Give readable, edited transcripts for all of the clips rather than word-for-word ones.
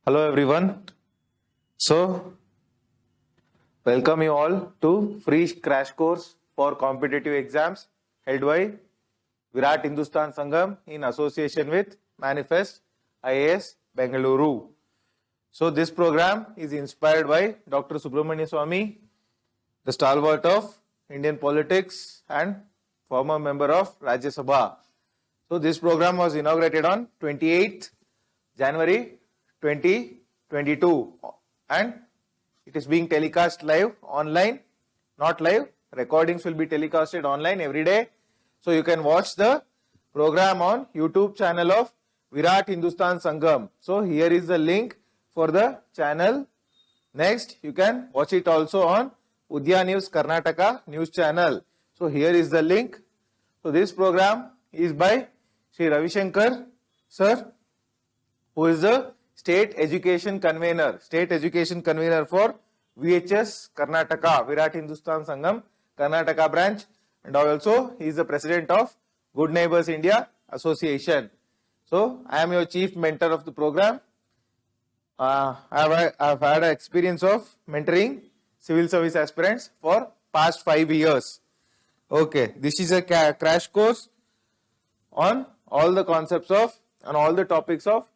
Hello everyone. So, welcome you all to free crash course for competitive exams held by VIRAT HINDUSTAN SANGHAM in association with Manifest IAS Bengaluru. So, this program is inspired by Dr. SWAMY, the stalwart of Indian politics and former member of Rajya Sabha. So, this program was inaugurated on 28th January 2022 and it is being telecast live online, not live. Recordings will be telecasted online every day. So you can watch the program on YouTube channel of VIRAT HINDUSTAN SANGHAM. So here is the link for the channel. Next, you can watch it also on UDAYA News Karnataka news channel. So here is the link. So this program is by Sri Ravishankar sir, who is the State Education Convener for VHS Karnataka, VIRAT HINDUSTAN SANGHAM Karnataka branch, and also he is the president of Good Neighbors India Association. So I am your chief mentor of the program. I have had an experience of mentoring civil service aspirants for past 5 years. Okay, this is a crash course on all the concepts of and all the topics of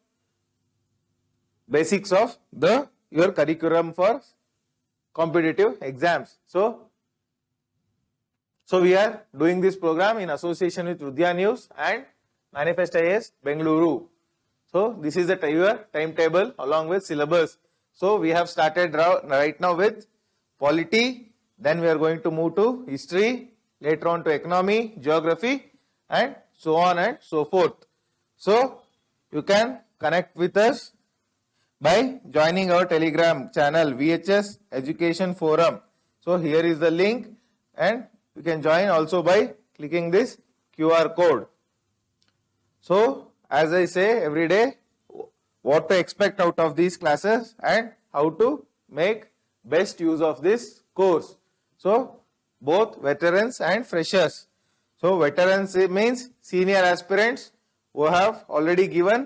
basics of your curriculum for competitive exams. So we are doing this program in association with UDAYA News and Manifest IAS Bengaluru. So this is the your timetable along with syllabus. So we have started right now with polity, then we are going to move to history, later on to economy, geography, and so on and so forth. So you can connect with us by joining our Telegram channel VHS Education Forum. So here is the link and you can join also by clicking this QR code. So as I say every day, what to expect out of these classes and how to make best use of this course. So both veterans and freshers. So veterans means senior aspirants who have already given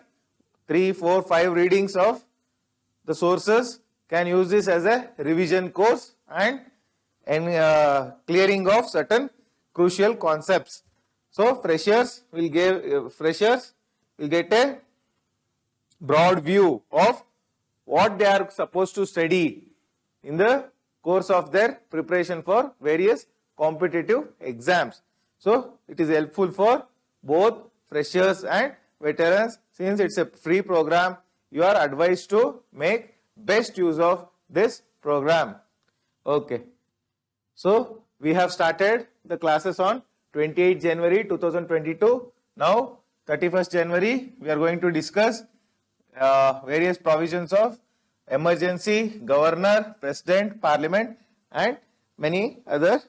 3, 4, 5 readings of the sources can use this as a revision course and clearing of certain crucial concepts. So freshers will get a broad view of what they are supposed to study in the course of their preparation for various competitive exams. So it is helpful for both freshers and veterans. Since it's a free program, you are advised to make best use of this program. Okay. So we have started the classes on 28 January 2022. Now 31st January we are going to discuss various provisions of emergency, governor, president, parliament and many other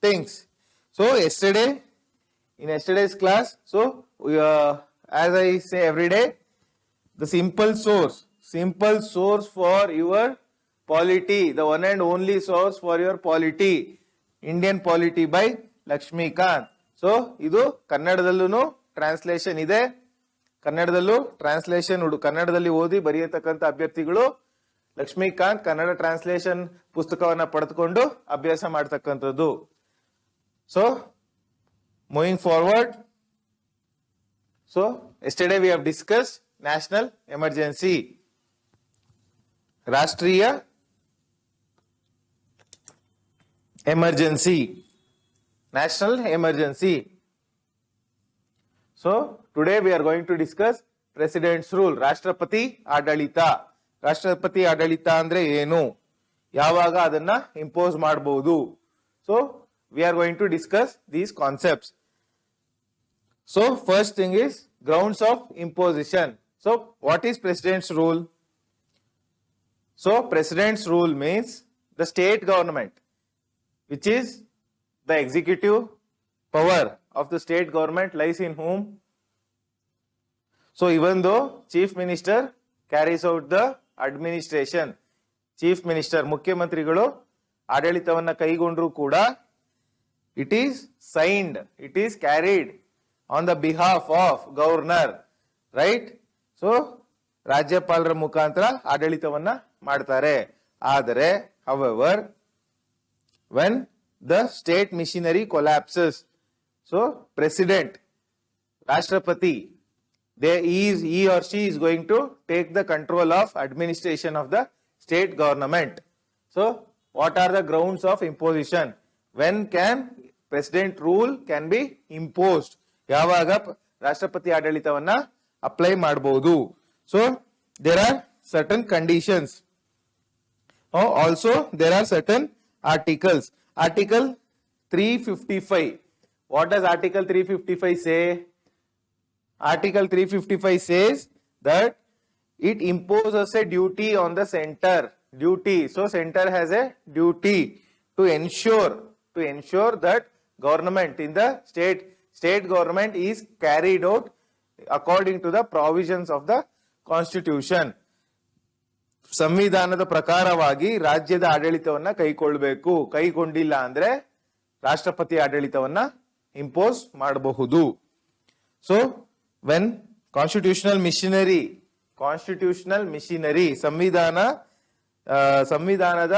things. So in yesterday's class, so we, as I say every day, the simple source for your polity, the one and only source for your polity, Indian polity by Lakshmikant. So idu kannadadallೂ translation ಇದೆ. ಕನ್ನಡದಲ್ಲೂ translation ಕನ್ನಡದಲ್ಲಿ ಓದಿ ಬರೆಯತಕ್ಕಂಥ ಅಭ್ಯರ್ಥಿಗಳು Lakshmikant Kannada translation ಪುಸ್ತಕವನ್ನ ಪಡೆದುಕೊಂಡು ಅಭ್ಯಾಸ ಮಾಡತಕ್ಕಂಥದ್ದು. So moving forward, so yesterday we have discussed national emergency, ರಾಷ್ಟ್ರೀಯ emergency, national emergency. So today we are going to discuss president's rule, ರಾಷ್ಟ್ರಪತಿ ಆಡಳಿತ. ರಾಷ್ಟ್ರಪತಿ ಆಡಳಿತ ಅಂದ್ರೆ ಏನು, ಯಾವಾಗ ಅದನ್ನ ಇಂಪೋಸ್ ಮಾಡಬಹುದು. So we are going to discuss these concepts. So first thing is grounds of imposition. So what is president's rule? So president's rule means the state government, which is the executive power of the state government lies in whom? So even though chief minister carries out the administration, chief minister ಮುಖ್ಯಮಂತ್ರಿಗಳು ಆಡಳಿತವನ್ನ ಕೈಗೊಂಡರೂ ಕೂಡ it is signed, it is carried on the behalf of governor, right? So ರಾಜ್ಯಪಾಲರ ಮುಖಾಂತರ ಆಡಳಿತವನ್ನ ಮಾಡ್ತಾರೆ. ಆದರೆ however when the state machinery collapses, so president, Rashtrapati, he or she is going to take the control of administration of the state government. So what are the grounds of imposition? When can president rule can be imposed? ಯಾವಾಗ ರಾಷ್ಟ್ರಪತಿ ಆಡಳಿತವನ್ನ apply ಮಾಡಬಹುದು? So there are certain conditions. Also there are certain articles. Article 355. What does Article 355 say? Article 355 says that it imposes a duty on the center. Duty. So center has a duty to ensure that government in the state government is carried out according to the provisions of the constitution. ಸಂವಿಧಾನದ ಪ್ರಕಾರವಾಗಿ ರಾಜ್ಯದ ಆಡಳಿತವನ್ನ ಕೈಗೊಳ್ಳಬೇಕು. ಕೈಗೊಂಡಿಲ್ಲ ಅಂದ್ರೆ ರಾಷ್ಟ್ರಪತಿ ಆಡಳಿತವನ್ನ impose ಮಾಡಬಹುದು. So when constitutional machinery ಸಂವಿಧಾನದ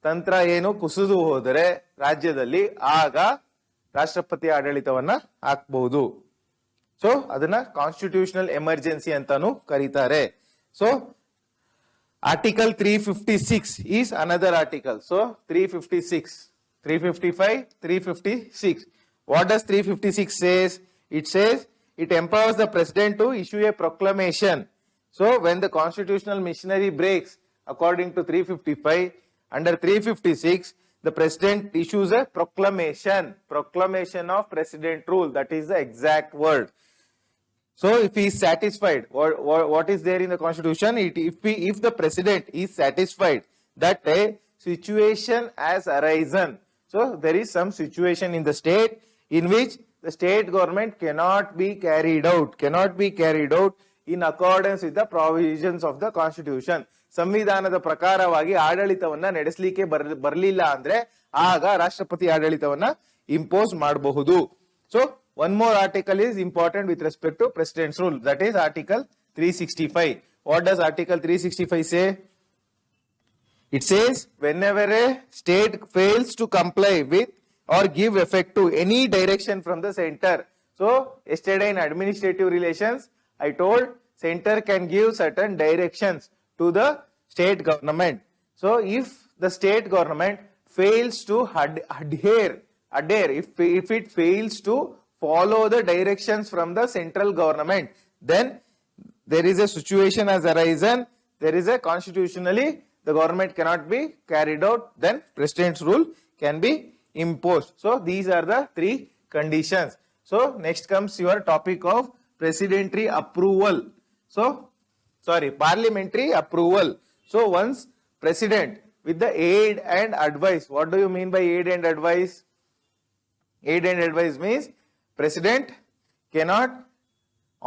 ತಂತ್ರ ಏನು ಕುಸಿದು ಹೋದರೆ ರಾಜ್ಯದಲ್ಲಿ ಆಗ ರಾಷ್ಟ್ರಪತಿ ಆಡಳಿತವನ್ನ ಹಾಕಬಹುದು. ಸೊ ಅದನ್ನ ಕಾನ್ಸ್ಟಿಟ್ಯೂಷನಲ್ ಎಮರ್ಜೆನ್ಸಿ ಅಂತಾನು ಕರೀತಾರೆ. So Article 356 is another article. So 356, 355, 356. What does 356 says? It says it empowers the president to issue a proclamation. So when the constitutional machinery breaks, according to 355, under 356, the president issues a proclamation of president rule. That is the exact word. So if he is satisfied, what is there in the constitution? If the president is satisfied that a situation has arisen, so there is some situation in the state in which the state government cannot be carried out in accordance with the provisions of the constitution. ಸಂವಿಧಾನದ ಪ್ರಕಾರವಾಗಿ ಆಡಳಿತವನ್ನ ನಡೆಸಲಿಕ್ಕೆ ಬರಲಿಲ್ಲ ಅಂದ್ರೆ ಆಗ ರಾಷ್ಟ್ರಪತಿ ಆಡಳಿತವನ್ನ impose ಮಾಡಬಹುದು. So one more article is important with respect to president's rule. That is Article 365. What does Article 365 say? It says whenever a state fails to comply with or give effect to any direction from the center. So yesterday in administrative relations, I told center can give certain directions to the state government. So if the state government fails to adhere, if it fails to follow the directions from the central government, then there is a situation has arisen, there is a constitutionally the government cannot be carried out, then president's rule can be imposed. So these are the three conditions. So next comes your topic of parliamentary approval. So once president with the aid and advice, what do you mean by aid and advice? Aid and advice means president cannot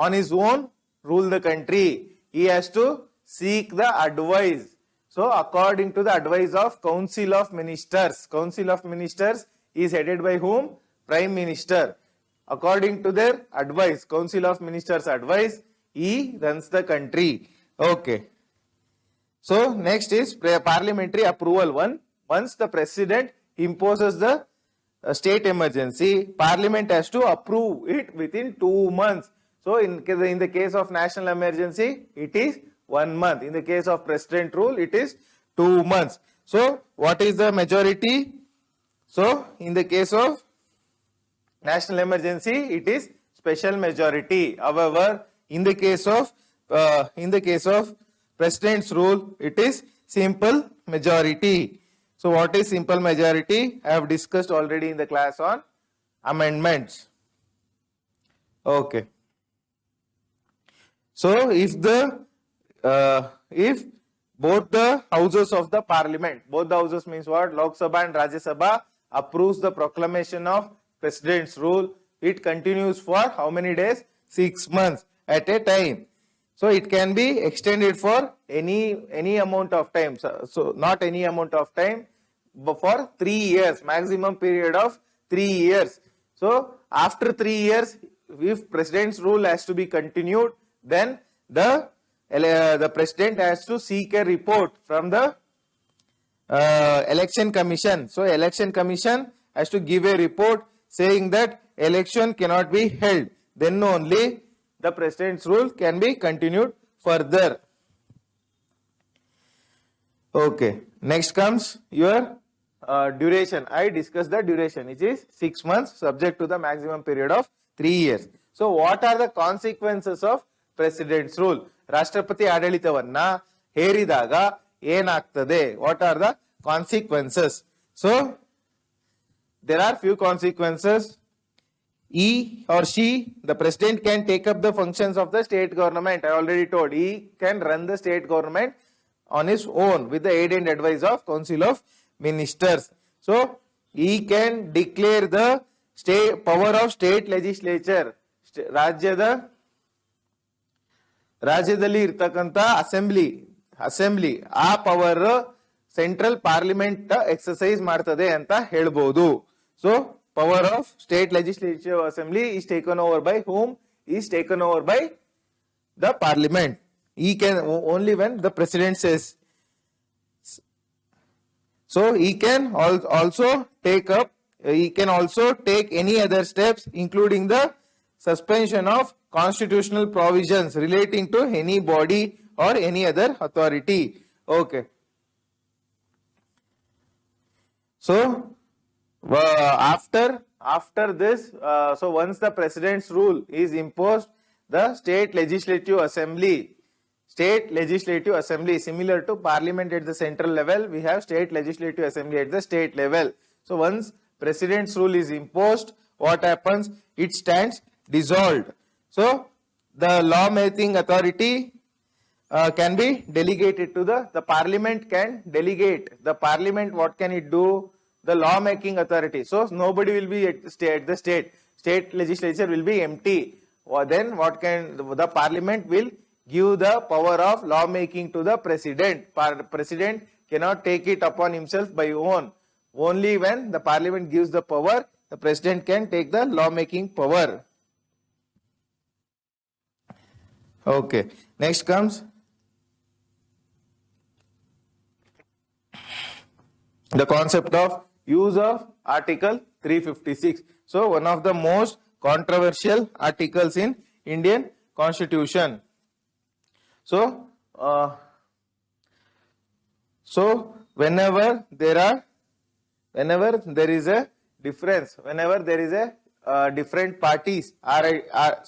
on his own rule the country. He has to seek the advice. So according to the advice of Council of Ministers is headed by whom? Prime Minister. According to their advice, Council of Ministers advice, he runs the country. Okay. So next is parliamentary approval. Once the president imposes the state emergency, parliament has to approve it within 2 months. So in the case of national emergency, it is 1 month. In the case of president rule, it is 2 months. So what is the majority? So in the case of national emergency, it is special majority. However, in the case of president's rule, it is simple majority. So what is simple majority? I have discussed already in the class on amendments. Okay. So if both the houses of the parliament, both the houses means what? Lok Sabha and Rajya Sabha approves the proclamation of president's rule, it continues for how many days? 6 months at a time. So it can be extended for any amount of time. So not any amount of time, but for 3 years, maximum period of 3 years. So after 3 years, if president's rule has to be continued, then the the president has to seek a report from the election commission. So election commission has to give a report saying that election cannot be held. Then only the president's rule can be continued further. Okay, next comes your duration. I discussed the duration, which is 6 months subject to the maximum period of 3 years. So what are the consequences of president's rule? ರಾಷ್ಟ್ರಪತಿ ಆಡಳಿತವನ್ನ ಹೇರಿದಾಗ ಏನಾಗ್ತದೆ? What are the consequences? So there are few consequences. He or she, the president, can take up the functions of the state government. I already told, he can run the state government on his own with the aid and advice of Council of Ministers. So he can declare the power of state legislature. ರಾಜ್ಯದಲ್ಲಿ ಇರ್ತಕ್ಕಂಥ assembly ಆ power central parliament exercise ಮಾಡ್ತದೆ ಅಂತ ಹೇಳ್ಬೋದು. So power of state legislative assembly is taken over by whom? Is taken over by the parliament. He can only when the president says. So he can also take any other steps, including the suspension of constitutional provisions relating to any body or any other authority. Okay. So after this, so once the president's rule is imposed, the state legislative assembly, similar to parliament at the central level, we have state legislative assembly at the state level. So once president's rule is imposed, what happens? It stands dissolved. So the law making authority can be delegated to the parliament can delegate. The parliament, what can it do? The law making authority. So nobody will be at the state legislature will be empty. Then what can the parliament will give the power of law making to the president. President cannot take it upon himself by own. Only when the parliament gives the power, the president can take the law making power. Okay, next comes the concept of use of Article 356. So one of the most controversial articles in Indian Constitution. So whenever there is a difference, whenever there is a different parties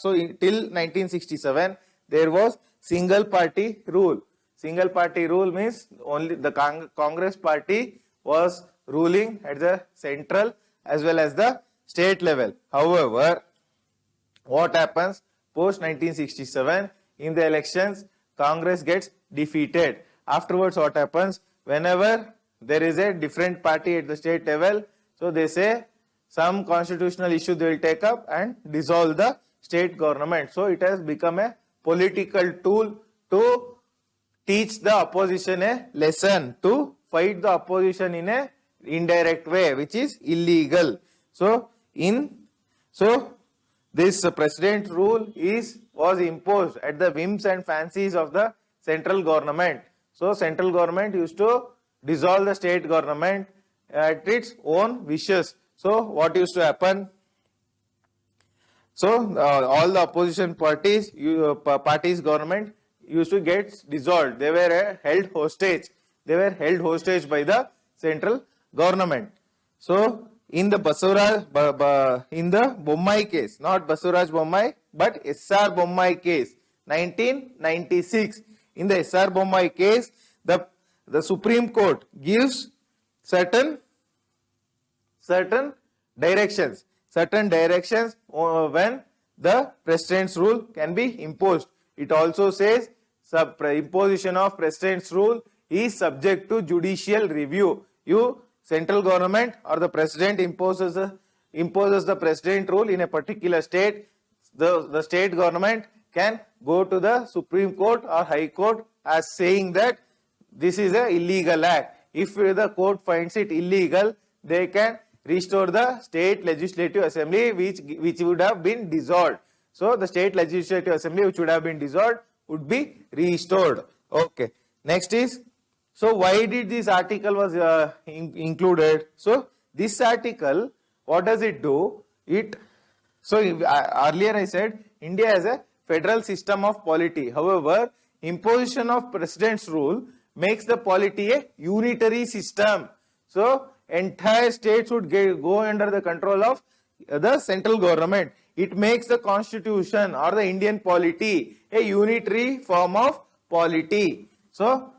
so till 1967 there was single party rule. Single party rule means only the Congress party was ruling at the central as well as the state level. However, what happens post 1967 in the elections? Congress gets defeated. Afterwards, what happens? Whenever there is a different party at the state level, so they say some constitutional issue they will take up and dissolve the state government. So it has become a political tool to teach the opposition a lesson, to fight the opposition in a indirect way, which is illegal. So this president rule was imposed at the whims and fancies of the central government. So central government used to dissolve the state government at its own wishes. So what used to happen? So all the opposition parties government used to get dissolved. They were held hostage. They were held hostage by the central government. So in the Bommai case, not Basuraj Bommai, but SR Bommai case, 1996. In the SR Bommai case, the Supreme Court gives certain directions when the president's rule can be imposed. It also says imposition of president's rule is subject to judicial review. Central government or the president imposes the president rule in a particular state. The state government can go to the Supreme Court or High Court as saying that this is an illegal act. If the court finds it illegal, they can restore the state legislative assembly which would have been dissolved. So the state legislative assembly which would have been dissolved would be restored. Okay. Next is, so why did this article was included? So this article, what does it do? Earlier I said India has a federal system of polity. However, imposition of president's rule makes the polity a unitary system. So entire states would go under the control of the central government. It makes the constitution or the Indian polity a unitary form of polity. So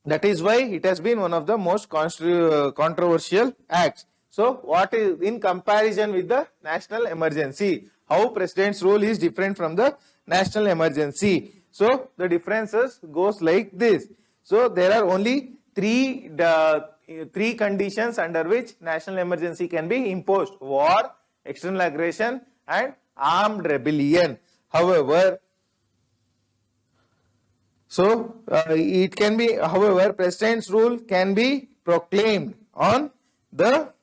that is why it has been one of the most controversial acts. So what is in comparison with the national emergency? How president's rule is different from the national emergency? So the differences goes like this. So there are only three conditions under which national emergency can be imposed: war, external aggression, and armed rebellion. However, president's rule can be proclaimed on the.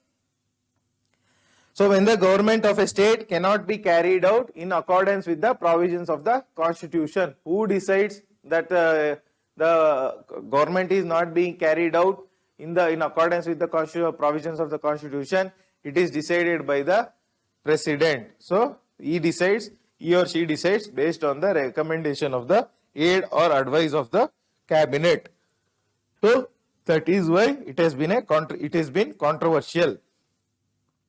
So when the government of a state cannot be carried out in accordance with the provisions of the constitution, who decides that the government is not being carried out in accordance with the provisions of the constitution? It is decided by the president. So he or she decides based on the recommendation of the aid or advice of the cabinet. So that is why it has been controversial.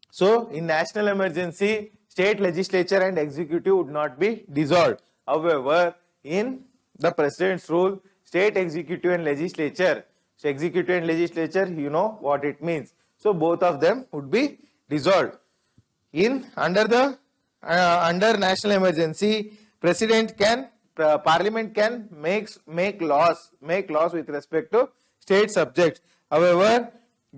So in national emergency, state legislature and executive would not be dissolved. However, in the president's rule, state executive and legislature, you know what it means. So both of them would be dissolved. Under national emergency, Parliament can make laws with respect to state subjects. However,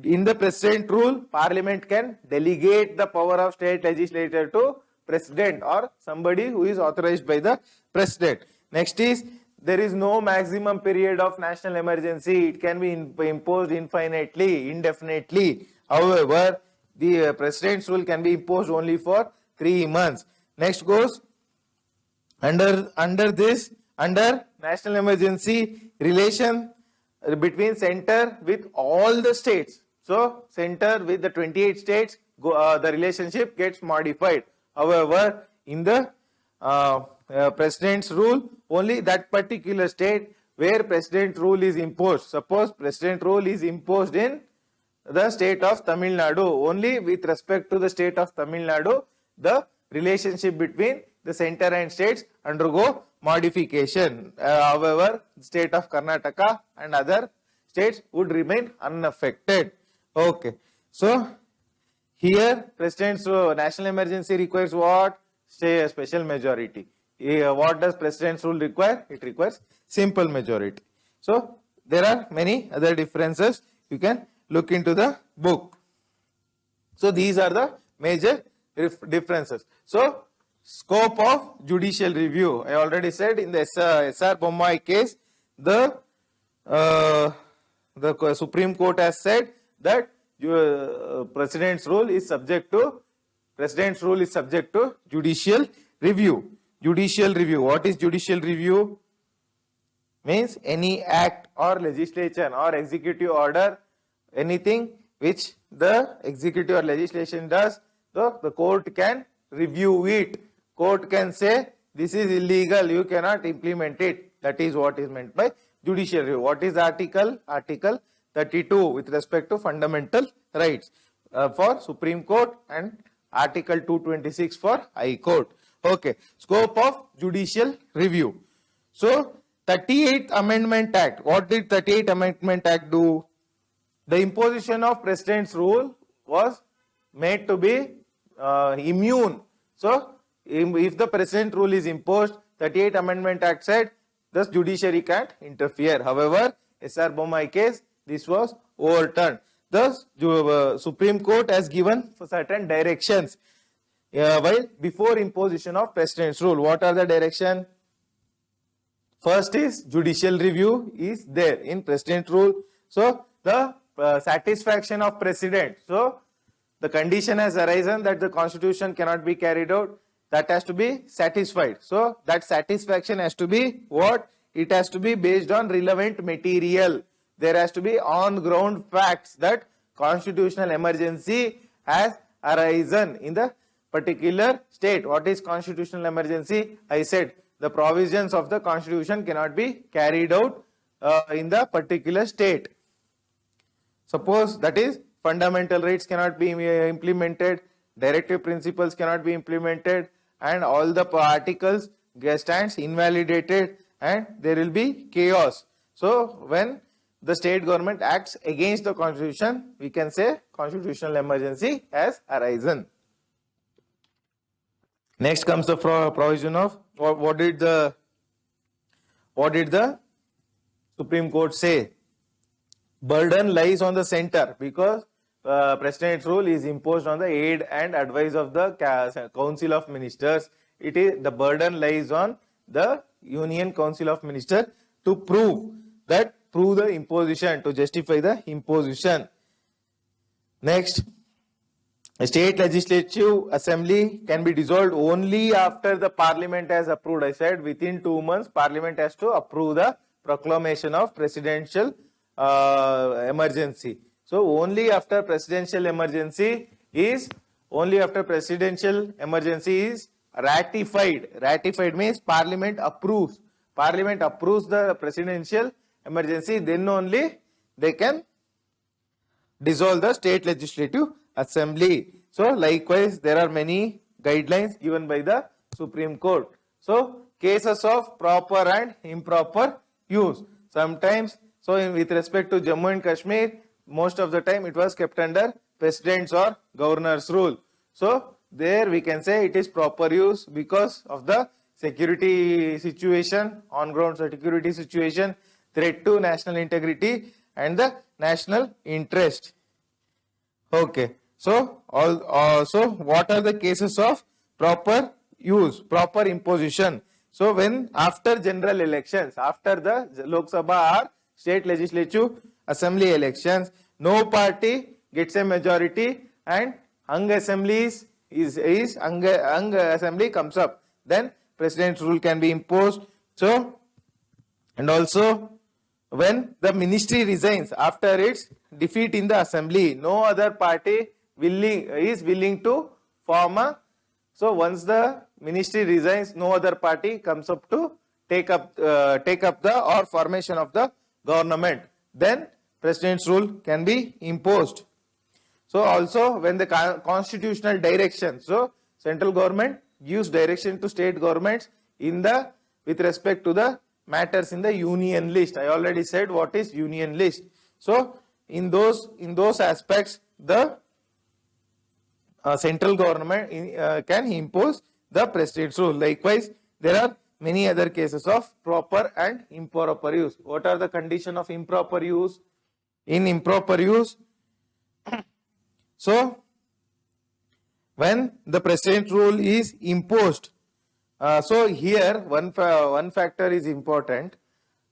in the president rule, Parliament can delegate the power of state legislature to president or somebody who is authorized by the president. Next is, there is no maximum period of national emergency. It can be imposed indefinitely. However, the president's rule can be imposed only for 3 months. Next goes, under national emergency, relation between center with all the states. So center with the 28 states, the relationship gets modified. However, in the president's rule, only that particular state where president rule is imposed. Suppose president rule is imposed in the state of Tamil Nadu. Only with respect to the state of Tamil Nadu, the relationship between the center and states undergo modification. However, the state of Karnataka and other states would remain unaffected. Okay. So here president's national emergency requires what? Say a special majority. What does president's rule require? It requires simple majority. So there are many other differences. You can look into the book. So these are the major differences. So scope of judicial review. I already said in the SR Bommai case, the Supreme Court has said that president's rule is subject to judicial review. Judicial review. What is judicial review? Means any act or legislation or executive order, anything which the executive or legislation does, the court can review it. Court can say this is illegal, you cannot implement it. That is what is meant by judicial review. What is article? Article 32 with respect to fundamental rights for Supreme Court and Article 226 for High Court. Okay. Scope of judicial review. So 38th Amendment Act. What did 38th Amendment Act do? The imposition of president's rule was made to be immune. So if the president rule is imposed, 38th Amendment Act said the judiciary can't interfere. However, SR Bommai case, this was overturned. Thus, Supreme Court has given certain directions while before imposition of president's rule. What are the directions? First is judicial review is there in president rule. So the satisfaction of president. So the condition has arisen that the constitution cannot be carried out. that has to be satisfied. So that satisfaction has to be what? It has to be based on relevant material. There has to be on ground facts that constitutional emergency has arisen in the particular state. What is constitutional emergency? I said the provisions of the constitution cannot be carried out in the particular state. Suppose that is fundamental rights cannot be implemented, directive principles cannot be implemented, and all the articles stands invalidated, and there will be chaos. So when the state government acts against the constitution, we can say constitutional emergency has arisen. Next comes the provision of what did the Supreme Court say? Burden lies on the center because President's rule is imposed on the aid and advice of the Council of Ministers. It is the burden lies on the Union Council of Ministers to prove the imposition, to justify the imposition. Next, a state legislative assembly can be dissolved only after the parliament has approved. I said within 2 months parliament has to approve the proclamation of presidential emergency. So only after presidential emergency is ratified. Ratified means parliament approves. Parliament approves the presidential emergency, then only they can dissolve the state legislative assembly. So likewise there are many guidelines given by the Supreme Court. So cases of proper and improper use. Sometimes, so with respect to Jammu and Kashmir, most of the time it was kept under president's or governor's rule. So there we can say it is proper use because of the security situation, on ground security situation, threat to national integrity and the national interest. Okay. So what are the cases of proper use, proper imposition? So when after general elections, after the Lok Sabha or state legislative assembly elections, no party gets a majority and hung assembly assembly comes up, then president's rule can be imposed. So, and also when the ministry resigns after its defeat in the assembly, no other party is willing to form a. So once the ministry resigns, no other party comes up to take up the formation of the government. Then president's rule can be imposed. So also when the constitutional direction, so central government gives direction to state governments with respect to the matters in the union list. I already said what is union list. So in those aspects, the central government can impose the president's rule. Likewise, there are many other cases of proper and improper use. What are the conditions of improper use? In improper use, so when the president's rule is imposed, so here one factor is important.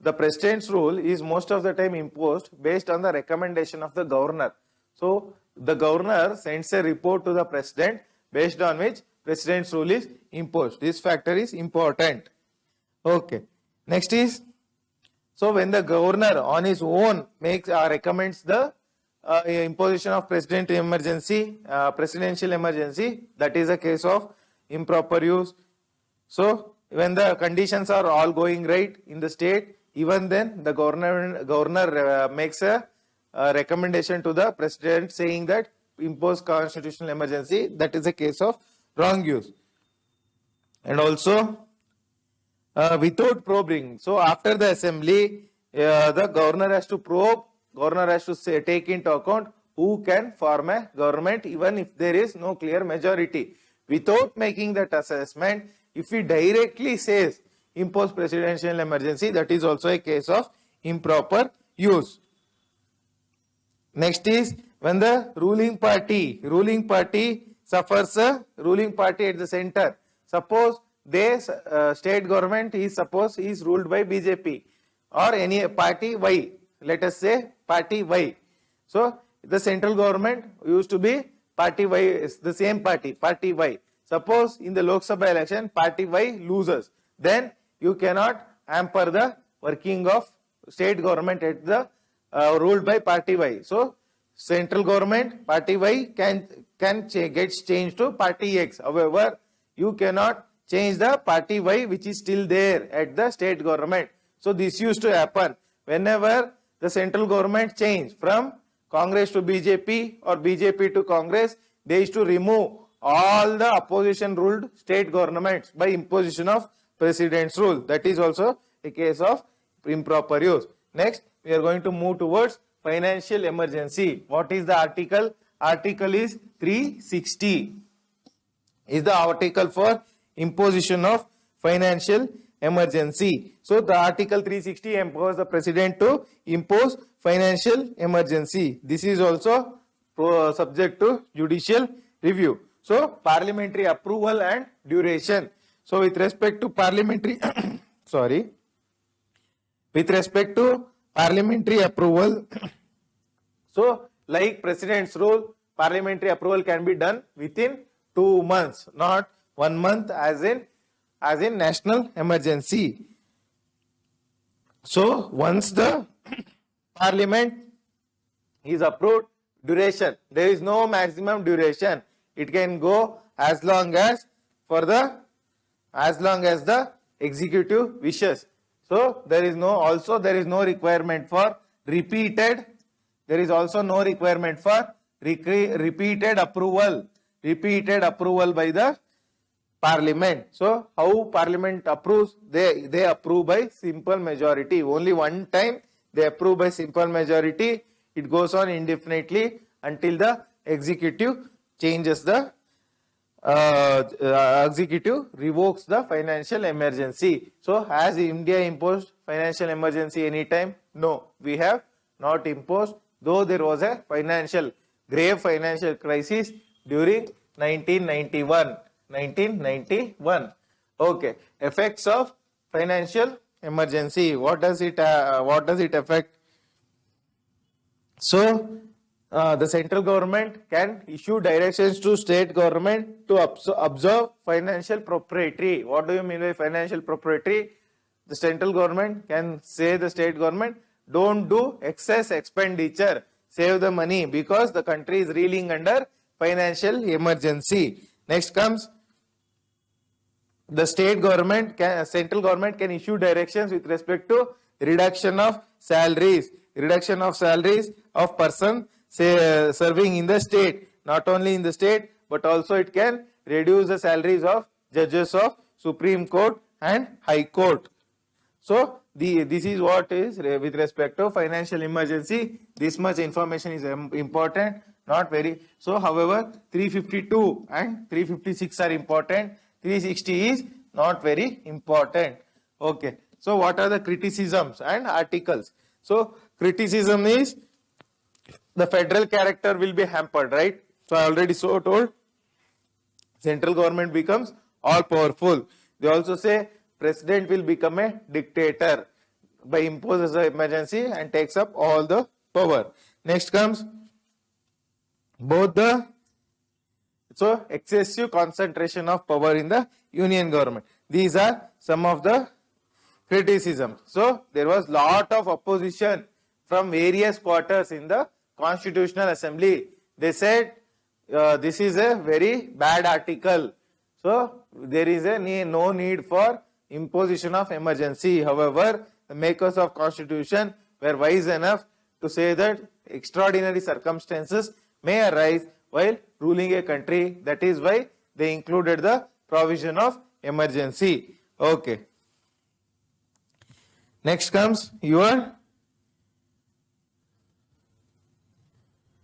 The president's rule is most of the time imposed based on the recommendation of the governor. So the governor sends a report to the president based on which president's rule is imposed. This factor is important. Okay. Next is, so when the governor on his own recommends the imposition of presidential emergency, that is a case of improper use. So when the conditions are all going right in the state, even then the governor makes a recommendation to the president saying that impose constitutional emergency, that is a case of wrong use. And also without probing, so after the assembly, the governor has to probe, governor has to take into account who can form a government even if there is no clear majority. Without making that assessment, if he directly says impose presidential emergency, that is also a case of improper use. Next is when the ruling party suffers a ruling party at the center. Suppose state government is ruled by BJP or any party Y. Let us say party Y. So the central government used to be party Y, is the same party Y. suppose in the Lok Sabha election party Y loses, then you cannot hamper the working of state government at the ruled by party Y. So central government party Y can get changed to party X. However, you cannot change the party Y which is still there at the state government. So this used to happen whenever the central government changed from Congress to BJP or BJP to Congress. They used to remove all the opposition ruled state governments by imposition of president's rule. That is also a case of improper use. Next, we are going to move towards financial emergency. What is the article? Article is 360. Is the article for imposition of financial emergency. So the article 360 empowers the president to impose financial emergency. This is also subject to judicial review. So parliamentary approval and duration. So with respect to parliamentary with respect to parliamentary approval, so like president's rule, parliamentary approval can be done within 2 months, not 1 month as in national emergency. So once the parliament is approved, duration, there is no maximum duration. It can go as long as the executive wishes. So there is no requirement for repeated. There is also no requirement for repeated approval by the parliament. So how parliament approves? They approve by simple majority. Only one time they approve by simple majority. It goes on indefinitely until the executive changes the executive revokes the financial emergency. So has India imposed financial emergency anytime? No, we have not imposed, though there was a grave financial crisis during 1991. Okay, effects of financial emergency. What does it affect? So the central government can issue directions to state government to observe financial propriety. What do you mean by financial propriety? The central government can say the state government, don't do excess expenditure, save the money because the country is reeling under financial emergency. Next comes the central government can issue directions with respect to reduction of salaries of person serving in the state. Not only in the state, but also it can reduce the salaries of judges of Supreme Court and High Court. So this is what is with respect to financial emergency. This much information is important, not very. So however, 352 and 356 are important. 360 is not very important. Okay. So what are the criticisms and articles? So criticism is the federal character will be hampered, right? So I already told central government becomes all powerful. They also say president will become a dictator by imposes the emergency and takes up all the power. Next comes excessive concentration of power in the union government. These are some of the criticisms. So there was lot of opposition from various quarters in the Constitutional Assembly. They said this is a very bad article. So there is no need for imposition of emergency. However, the makers of Constitution were wise enough to say that extraordinary circumstances may arise while ruling a country. That is why they included the provision of emergency. Okay. Next comes your.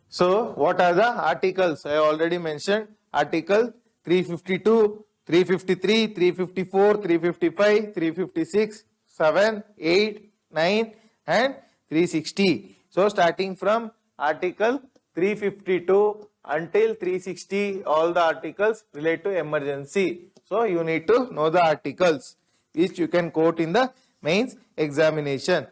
So what are the articles? I already mentioned Article 352, 353, 354, 355, 356, 7, 8, 9 and 360. So starting from Article 352 until 360, all the articles relate to emergency. So you need to know the articles which you can quote in the mains examination.